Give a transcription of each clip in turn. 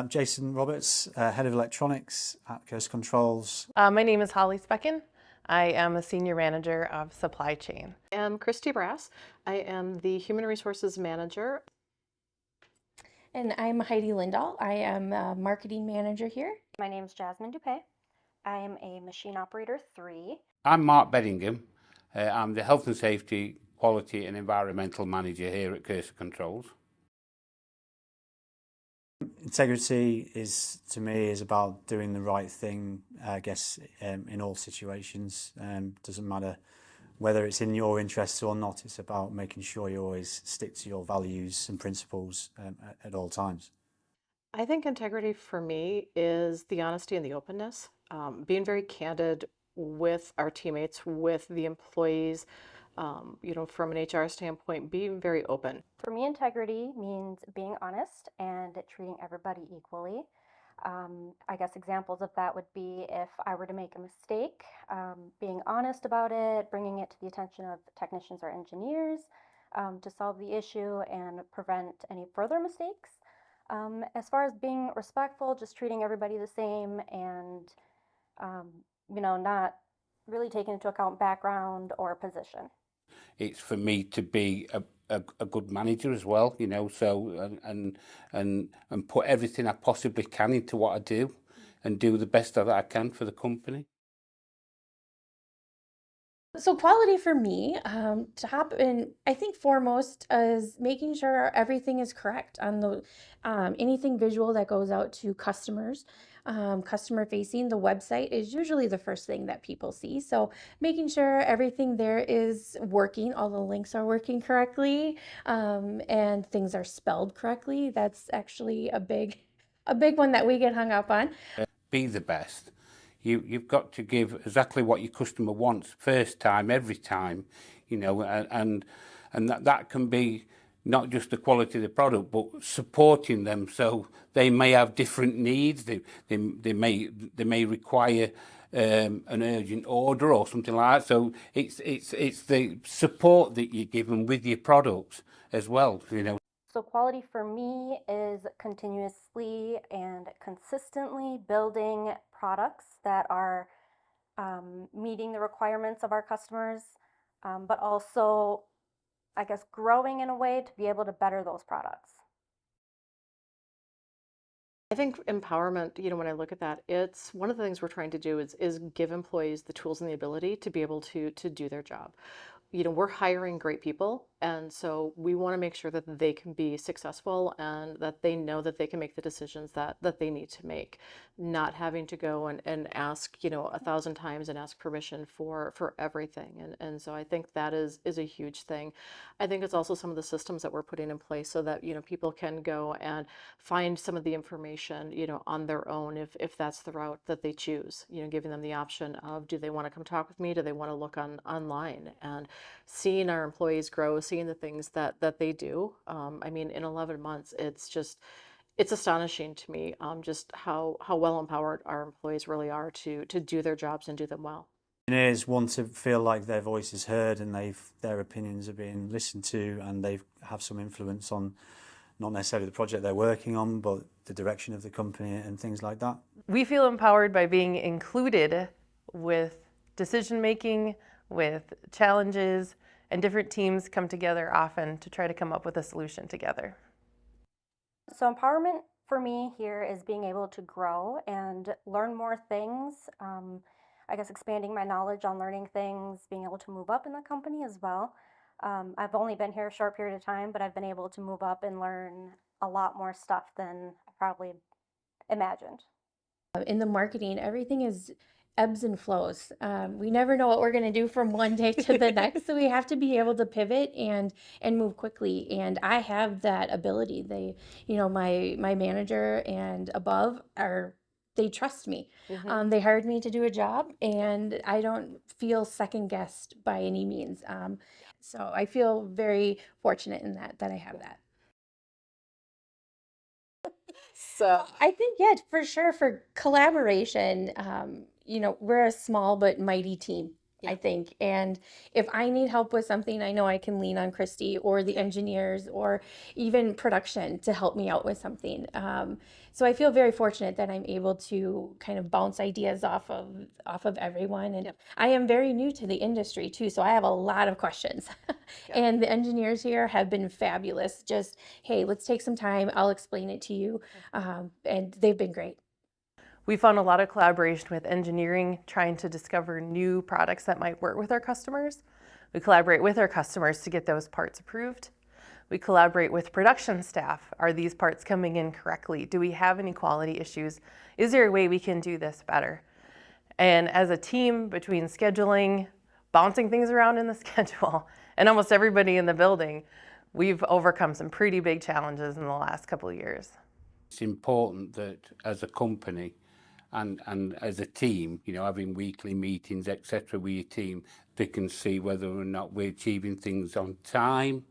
Jason Roberts, Head of Electronics at Coast Controls. My name is Holly Specken. I am a Senior Manager of Supply Chain. I'm Christy Brass. I am the Human Resources Manager. And I'm Heidi Lindahl. I am a Marketing Manager here. My name is Jasmine Dupay. I am a Machine Operator 3. I'm Mark Beddingham. I'm the Health and Safety, Quality and Environmental Manager here at Coast Controls. Integrity is, to me, is about doing the right thing, I guess, in all situations. Doesn't matter whether it's in your interests or not. It's about making sure you always stick to your values and principles at all times. I think integrity for me is the honesty and the openness, being very candid with our teammates, with the employees, from an HR standpoint, being very open. For me, integrity means being honest and treating everybody equally. I guess examples of that would be if I were to make a mistake, being honest about it, bringing it to the attention of technicians or engineers to solve the issue and prevent any further mistakes. As far as being respectful, just treating everybody the same and, not really taking into account background or position. It's for me to be a good manager as well, so and put everything I possibly can into what I do and do the best that I can for the company. So quality for me, top and I think foremost is making sure everything is correct on the anything visual that goes out to customers. Customer facing, the website is usually the first thing that people see. So making sure everything there is working, all the links are working correctly, and things are spelled correctly. That's actually a big one that we get hung up on. Be the best. You've got to give exactly what your customer wants first time, every time, and that can be not just the quality of the product, but supporting them. So they may have different needs. They may require an urgent order or something like that. So it's the support that you give them with your products as well. So quality for me is continuously and consistently building products that are meeting the requirements of our customers, but also, I guess, growing in a way to be able to better those products. I think empowerment, when I look at that, it's one of the things we're trying to do is give employees the tools and the ability to be able to do their job. We're hiring great people, and so we want to make sure that they can be successful and that they know that they can make the decisions that they need to make, not having to go and ask, 1,000 times and ask permission for everything. And so I think that is a huge thing. I think it's also some of the systems that we're putting in place so that, people can go and find some of the information, on their own if that's the route that they choose, giving them the option of, do they want to come talk with me? Do they want to look online? And seeing our employees grow, seeing the things that they do. In 11 months, it's astonishing to me just how well empowered our employees really are to do their jobs and do them well. Engineers want to feel like their voice is heard and their opinions are being listened to, and they have some influence on not necessarily the project they're working on, but the direction of the company and things like that. We feel empowered by being included with decision making, with challenges, and different teams come together often to try to come up with a solution together. So empowerment for me here is being able to grow and learn more things. I guess expanding my knowledge on learning things, being able to move up in the company as well. I've only been here a short period of time, but I've been able to move up and learn a lot more stuff than I probably imagined. In the marketing, everything is ebbs and flows. We never know what we're going to do from one day to the next, so we have to be able to pivot and move quickly. And I have that ability. My manager and above they trust me. Mm-hmm. They hired me to do a job, and I don't feel second guessed by any means. So I feel very fortunate in that I have that. So I think, yeah, for sure, for collaboration, we're a small but mighty team. I think. And if I need help with something, I know I can lean on Christy or the engineers or even production to help me out with something. So I feel very fortunate that I'm able to kind of bounce ideas off of everyone. And I am very new to the industry too, so I have a lot of questions. And the engineers here have been fabulous. Just, hey, let's take some time. I'll explain it to you. And they've been great. We found a lot of collaboration with engineering, trying to discover new products that might work with our customers. We collaborate with our customers to get those parts approved. We collaborate with production staff. Are these parts coming in correctly? Do we have any quality issues? Is there a way we can do this better? And as a team, between scheduling, bouncing things around in the schedule, and almost everybody in the building, we've overcome some pretty big challenges in the last couple of years. It's important that as a company and as a team, having weekly meetings, etc., with your team, they can see whether or not we're achieving things on time,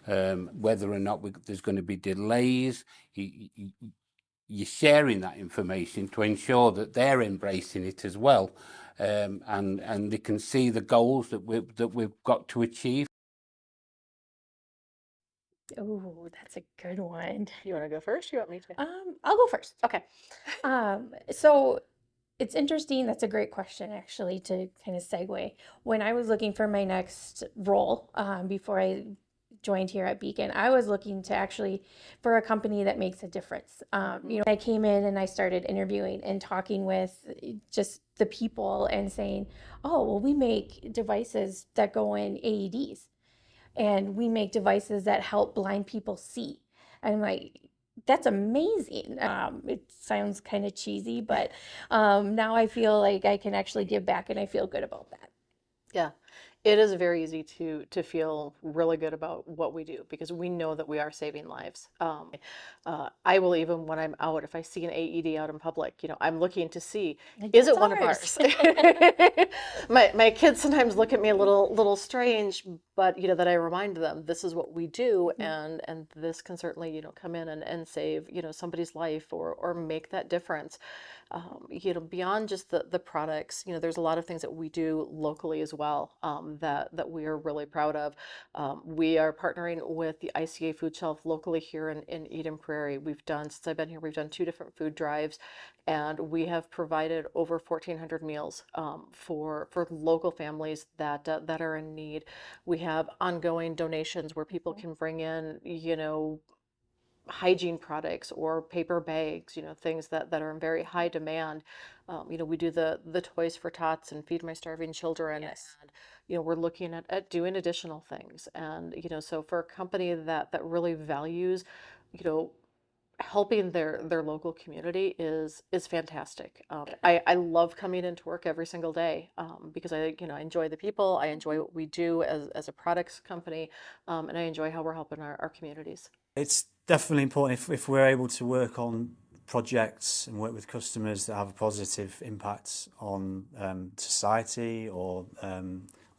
whether or not there's going to be delays. You're sharing that information to ensure that they're embracing it as well, and they can see the goals that we've got to achieve. Oh, that's a good one. You want to go first? You want me to? I'll go first. Okay. So it's interesting. That's a great question, actually, to kind of segue. When I was looking for my next role, before I joined here at Beacon, I was looking to actually for a company that makes a difference. I came in and I started interviewing and talking with just the people and saying, oh, well, we make devices that go in AEDs. And we make devices that help blind people see. I'm like, that's amazing. It sounds kind of cheesy, but now I feel like I can actually give back and I feel good about that. Yeah, it is very easy to feel really good about what we do because we know that we are saving lives. I will, even when I'm out, if I see an AED out in public, I'm looking to see, is it one of ours? My kids sometimes look at me a little strange, but that I remind them this is what we do, and this can certainly come in and save somebody's life or make that difference. Beyond just the products, there's a lot of things that we do locally as well, that we are really proud of. We are partnering with the ICA food shelf locally here in Eden Prairie. Since I've been here, we've done 2 different food drives, and we have provided over 1,400 meals for local families that are in need. We have ongoing donations where people can bring in, hygiene products or paper bags, things that are in very high demand. We do the Toys for Tots and Feed My Starving Children. Yes. And, we're looking at doing additional things. And, so for a company that really values, helping their local community is fantastic. I love coming into work every single day because I enjoy the people, I enjoy what we do as a products company, and I enjoy how we're helping our communities. It's definitely important if we're able to work on projects and work with customers that have a positive impact on society or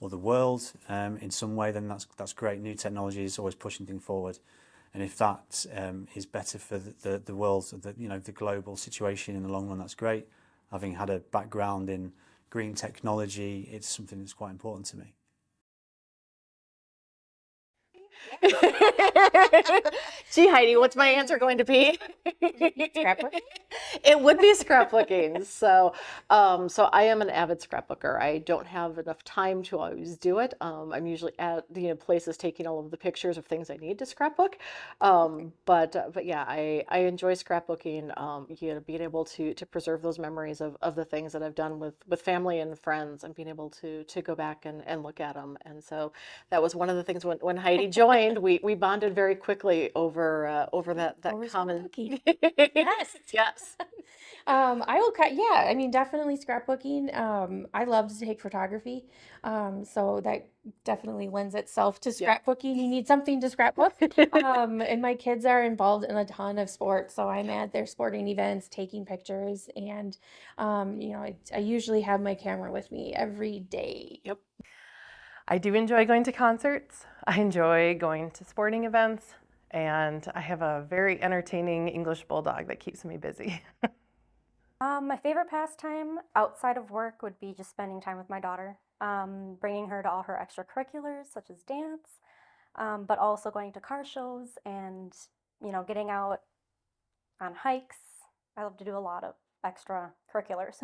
the world in some way, then that's great. New technology is always pushing things forward, and if that is better for the world, the global situation in the long run, that's great. Having had a background in green technology, it's something that's quite important to me. Gee, Heidi, what's my answer going to be? Scrapbooking? It would be scrapbooking. So I am an avid scrapbooker. I don't have enough time to always do it. I'm usually at places taking all of the pictures of things I need to scrapbook. But yeah, I enjoy scrapbooking. Being able to preserve those memories of the things that I've done with family and friends, and being able to go back and look at them. And so that was one of the things when Heidi joined, we bonded very quickly over that Over common. scrapbooking. Yes, yes. I will cut. Yeah, I mean, definitely scrapbooking. I love to take photography, so that definitely lends itself to scrapbooking. You need something to scrapbook. And my kids are involved in a ton of sports, so I'm at their sporting events taking pictures, and I usually have my camera with me every day. Yep. I do enjoy going to concerts. I enjoy going to sporting events, and I have a very entertaining English bulldog that keeps me busy. My favorite pastime outside of work would be just spending time with my daughter. bringing her to all her extracurriculars, such as dance, but also going to car shows and, getting out on hikes. I love to do a lot of extracurriculars.